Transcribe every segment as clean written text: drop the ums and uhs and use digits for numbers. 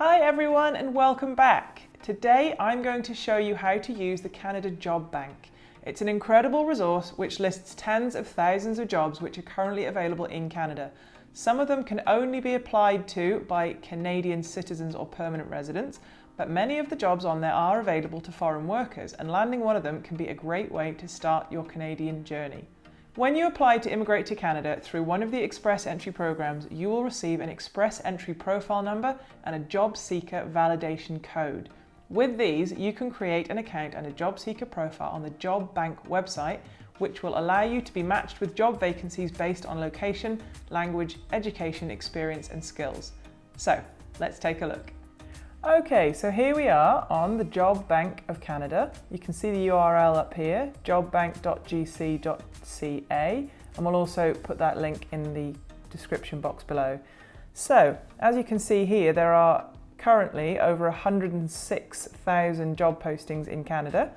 Hi everyone and welcome back. Today I'm going to show you how to use the Canada Job Bank. It's an incredible resource which lists tens of thousands of jobs which are currently available in Canada. Some of them can only be applied to by Canadian citizens or permanent residents, but many of the jobs on there are available to foreign workers, and landing one of them can be a great way to start your Canadian journey. When you apply to immigrate to Canada through one of the Express Entry programs, you will receive an Express Entry profile number and a Job Seeker validation code. With these, you can create an account and a Job Seeker profile on the Job Bank website, which will allow you to be matched with job vacancies based on location, language, education, experience and skills. So, let's take a look. Okay, so here we are on the Job Bank of Canada. You can see the URL up here, jobbank.gc.ca, and we'll also put that link in the description box below. So, as you can see here, there are currently over 106,000 job postings in Canada,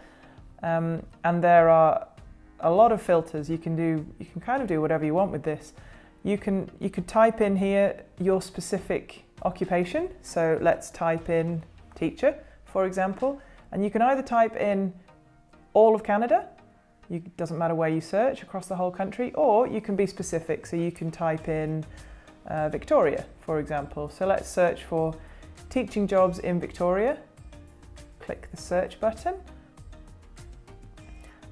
and there are a lot of filters. You can kind of do whatever you want with this. You could type in here your specific occupation. So let's type in teacher, for example, and you can either type in all of Canada, it doesn't matter where you search across the whole country, or you can be specific. So you can type in Victoria, for example. So let's search for teaching jobs in Victoria. Click the search button.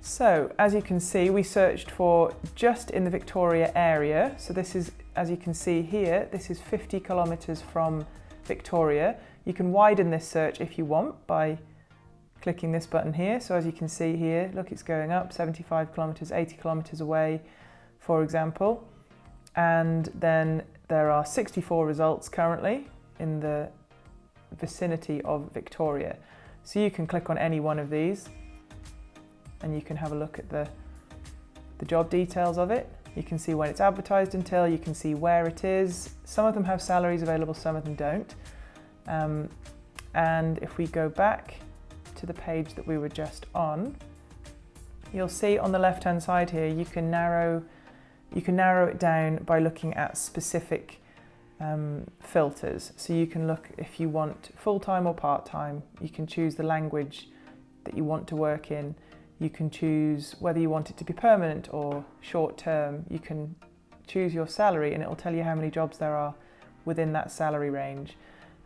So as you can see, we searched for just in the Victoria area. So this is, as you can see here, this is 50 kilometers from Victoria. You can widen this search if you want by clicking this button here. So as you can see here, look, it's going up 75 kilometers, 80 kilometers away, for example. And then there are 64 results currently in the vicinity of Victoria. So you can click on any one of these and you can have a look at the job details of it. You can see when it's advertised until, you can see where it is. Some of them have salaries available, some of them don't. And if we go back to the page that we were just on, you'll see on the left-hand side here, you can narrow it down by looking at specific filters. So you can look if you want full-time or part-time. You can choose the language that you want to work in. You can choose whether you want it to be permanent or short-term. You can choose your salary and it will tell you how many jobs there are within that salary range.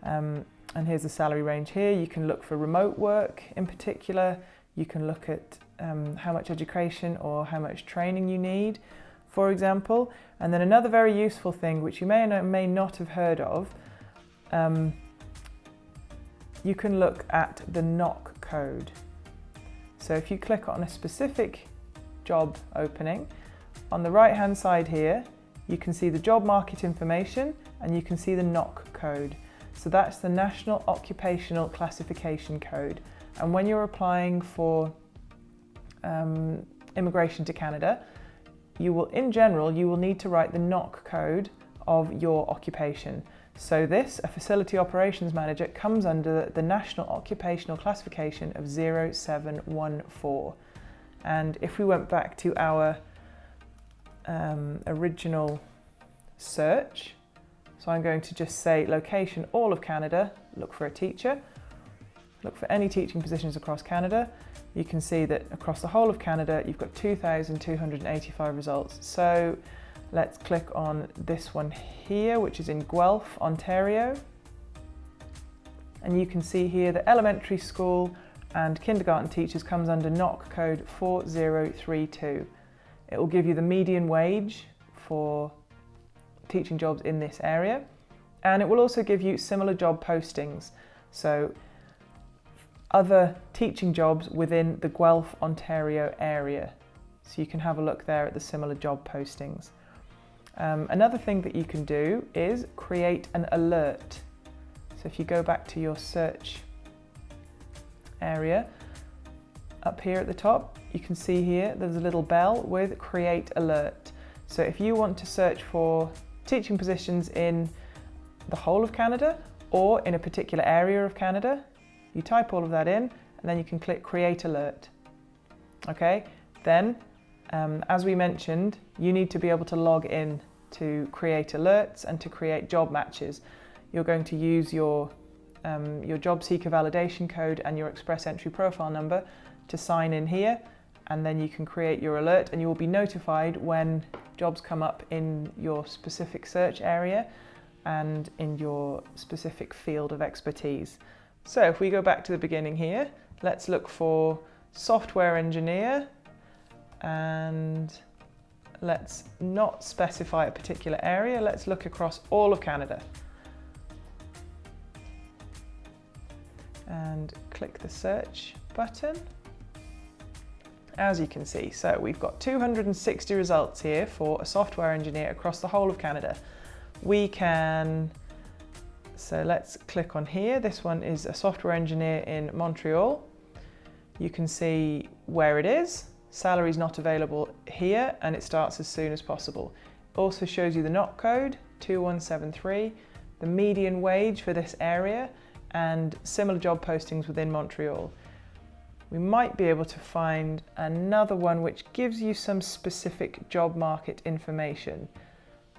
And here's the salary range here. You can look for remote work in particular. You can look at how much education or how much training you need, for example. And then another very useful thing, which you may or may not have heard of, you can look at the NOC code. So if you click on a specific job opening, on the right hand side here, you can see the job market information and you can see the NOC code. So that's the National Occupational Classification Code. And when you're applying for immigration to Canada, in general, you will need to write the NOC code of your occupation. So this, a facility operations manager, comes under the National Occupational Classification of 0714. And if we went back to our original search, so I'm going to just say location, all of Canada, look for a teacher, look for any teaching positions across Canada. You can see that across the whole of Canada, you've got 2,285 results. So let's click on this one here, which is in Guelph, Ontario. And you can see here that elementary school and kindergarten teachers comes under NOC code 4032. It will give you the median wage for teaching jobs in this area. And it will also give you similar job postings. So other teaching jobs within the Guelph, Ontario area. So you can have a look there at the similar job postings. Another thing that you can do is create an alert. So if you go back to your search area, up here at the top, you can see here there's a little bell with create alert. So if you want to search for teaching positions in the whole of Canada or in a particular area of Canada, you type all of that in and then you can click create alert. Okay, then as we mentioned, you need to be able to log in to create alerts and to create job matches. You're going to use your your job seeker validation code and your express entry profile number to sign in here, and then you can create your alert and you will be notified when jobs come up in your specific search area and in your specific field of expertise. So if we go back to the beginning here, let's look for software engineer, and let's not specify a particular area. Let's look across all of Canada. And click the search button. As you can see, so we've got 260 results here for a software engineer across the whole of Canada. So let's click on here. This one is a software engineer in Montreal. You can see where it is. Salary is not available here, and it starts as soon as possible. It also shows you the NOC code, 2173, the median wage for this area, and similar job postings within Montreal. We might be able to find another one which gives you some specific job market information.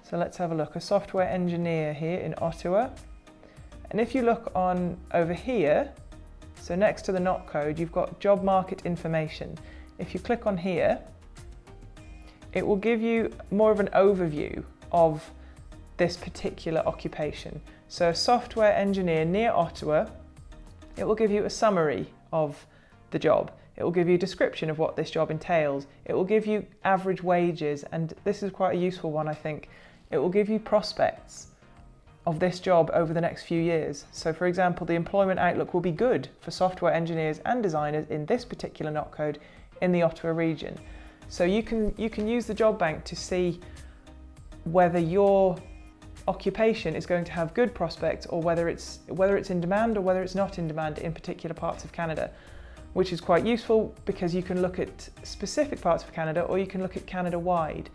So let's have a look. A software engineer here in Ottawa. And if you look on over here, so next to the NOC code, you've got job market information. If you click on here, it will give you more of an overview of this particular occupation. So a software engineer near Ottawa, it will give you a summary of the job. It will give you a description of what this job entails. It will give you average wages, and this is quite a useful one, I think. It will give you prospects of this job over the next few years. So for example, the employment outlook will be good for software engineers and designers in this particular NOC code in the Ottawa region. So you can use the job bank to see whether your occupation is going to have good prospects, or whether it's in demand or whether it's not in demand in particular parts of Canada, which is quite useful because you can look at specific parts of Canada, or you can look at Canada-wide.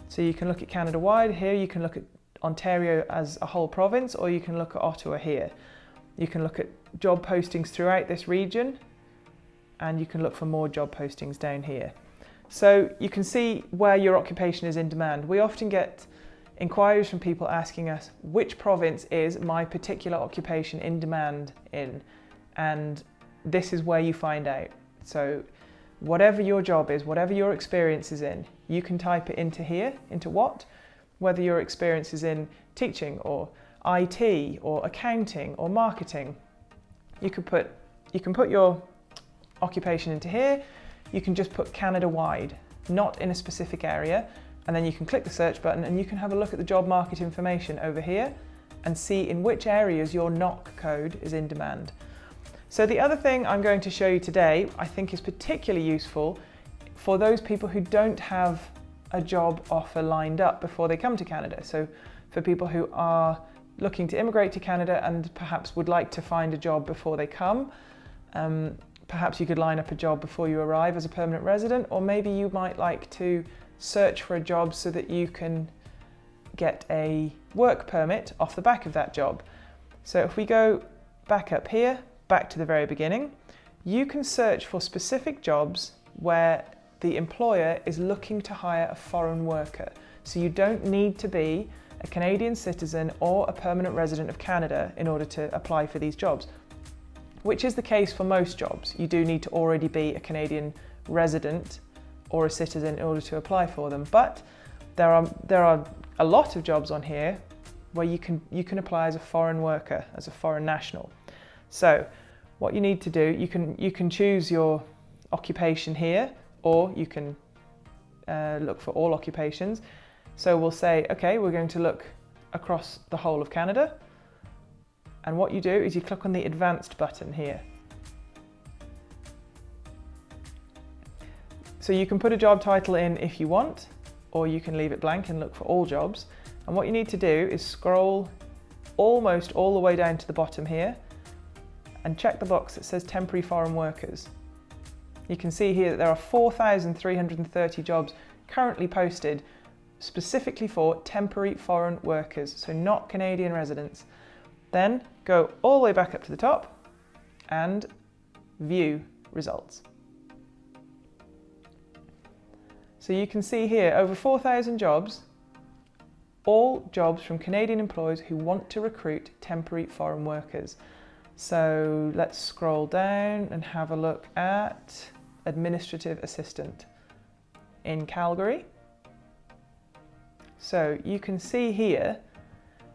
So you can look at Canada-wide here, you can look at Ontario as a whole province, or you can look at Ottawa here. You can look at job postings throughout this region, and you can look for more job postings down here. So you can see where your occupation is in demand. We often get inquiries from people asking us, which province is my particular occupation in demand in? And this is where you find out. So whatever your job is, whatever your experience is in, you can type it into here, into what? Whether your experience is in teaching or IT or accounting or marketing. You can put your occupation into here. You can just put Canada-wide, not in a specific area, and then you can click the search button and you can have a look at the job market information over here and see in which areas your NOC code is in demand. So the other thing I'm going to show you today, I think is particularly useful for those people who don't have a job offer lined up before they come to Canada. So for people who are looking to immigrate to Canada and perhaps would like to find a job before they come, perhaps you could line up a job before you arrive as a permanent resident, or maybe you might like to search for a job so that you can get a work permit off the back of that job. So if we go back up here, back to the very beginning, you can search for specific jobs where the employer is looking to hire a foreign worker. So you don't need to be a Canadian citizen or a permanent resident of Canada in order to apply for these jobs, which is the case for most jobs. You do need to already be a Canadian resident or a citizen in order to apply for them. But there are a lot of jobs on here where you can apply as a foreign worker, as a foreign national. So what you need to do, you can choose your occupation here, or you can look for all occupations. So we'll say, okay, we're going to look across the whole of Canada. And what you do is you click on the advanced button here. So you can put a job title in if you want, or you can leave it blank and look for all jobs. And what you need to do is scroll almost all the way down to the bottom here and check the box that says temporary foreign workers. You can see here that there are 4,330 jobs currently posted specifically for temporary foreign workers, so not Canadian residents. Then go all the way back up to the top and view results. So you can see here over 4,000 jobs, all jobs from Canadian employers who want to recruit temporary foreign workers. So let's scroll down and have a look at administrative assistant in Calgary. So you can see here,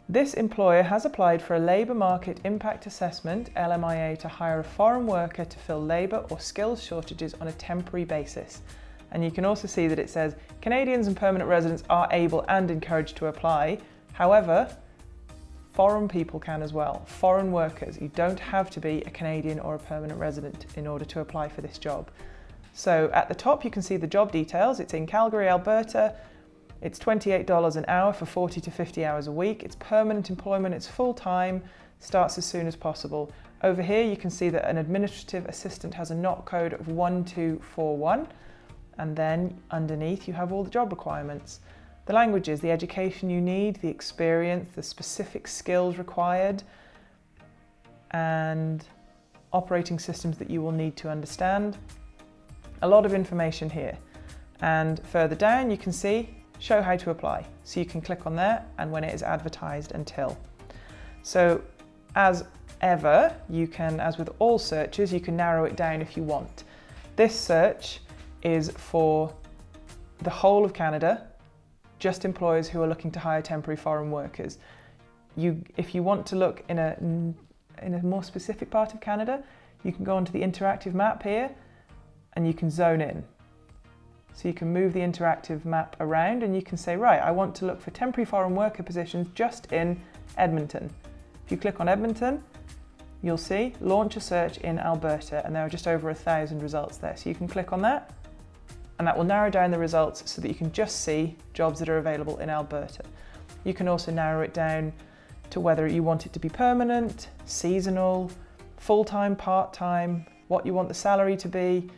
this employer has applied for a Labour Market Impact Assessment, LMIA, to hire a foreign worker to fill labour or skills shortages on a temporary basis. And you can also see that it says Canadians and permanent residents are able and encouraged to apply. However, foreign people can as well. Foreign workers. You don't have to be a Canadian or a permanent resident in order to apply for this job. So at the top you can see the job details. It's in Calgary, Alberta. It's $28 an hour for 40 to 50 hours a week. It's permanent employment, it's full-time, starts as soon as possible. Over here you can see that an administrative assistant has a NOC code of 1241, and then underneath you have all the job requirements. The languages, the education you need, the experience, the specific skills required, and operating systems that you will need to understand. A lot of information here. And further down you can see show how to apply. So you can click on there and when it is advertised until. So as ever, you can, as with all searches, you can narrow it down if you want. This search is for the whole of Canada, just employers who are looking to hire temporary foreign workers. If you want to look in a more specific part of Canada, you can go onto the interactive map here and you can zone in. So you can move the interactive map around and you can say, right, I want to look for temporary foreign worker positions just in Edmonton. If you click on Edmonton, you'll see launch a search in Alberta, and there are just over 1,000 results there. So you can click on that and that will narrow down the results so that you can just see jobs that are available in Alberta. You can also narrow it down to whether you want it to be permanent, seasonal, full-time, part-time, what you want the salary to be,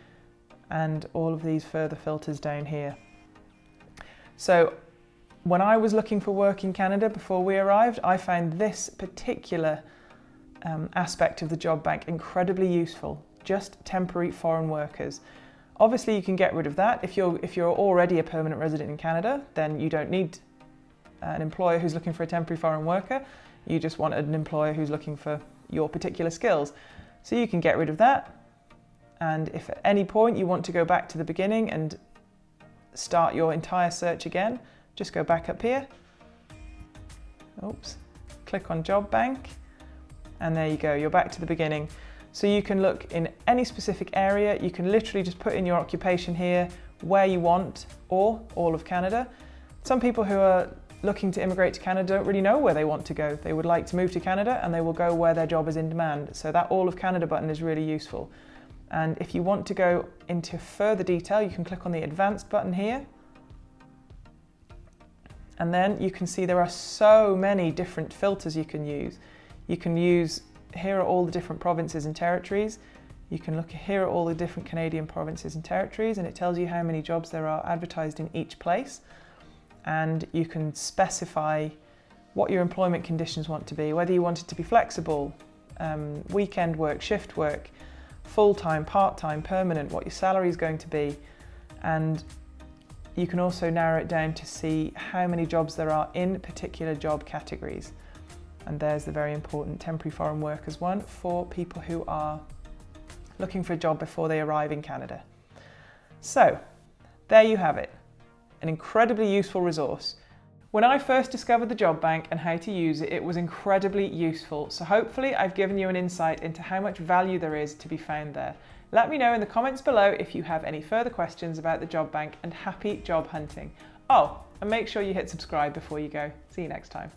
and all of these further filters down here. So when I was looking for work in Canada before we arrived, I found this particular aspect of the job bank incredibly useful, just temporary foreign workers. Obviously you can get rid of that. If you're already a permanent resident in Canada, then you don't need an employer who's looking for a temporary foreign worker. You just want an employer who's looking for your particular skills. So you can get rid of that. And if at any point you want to go back to the beginning and start your entire search again, just go back up here. Oops. Click on Job Bank, and there you go, you're back to the beginning. So you can look in any specific area. You can literally just put in your occupation here, where you want, or all of Canada. Some people who are looking to immigrate to Canada don't really know where they want to go. They would like to move to Canada and they will go where their job is in demand. So that All of Canada button is really useful. And if you want to go into further detail, you can click on the Advanced button here. And then you can see there are so many different filters you can use. You can use, here are all the different provinces and territories. You can look here at all the different Canadian provinces and territories, and it tells you how many jobs there are advertised in each place. And you can specify what your employment conditions want to be, whether you want it to be flexible, weekend work, shift work, full-time, part-time, permanent, what your salary is going to be. And you can also narrow it down to see how many jobs there are in particular job categories. And there's the very important temporary foreign workers one for people who are looking for a job before they arrive in Canada. So there you have it, an incredibly useful resource. When I first discovered the Job Bank and how to use it, it was incredibly useful. So hopefully I've given you an insight into how much value there is to be found there. Let me know in the comments below if you have any further questions about the Job Bank, and happy job hunting. Oh, and make sure you hit subscribe before you go. See you next time.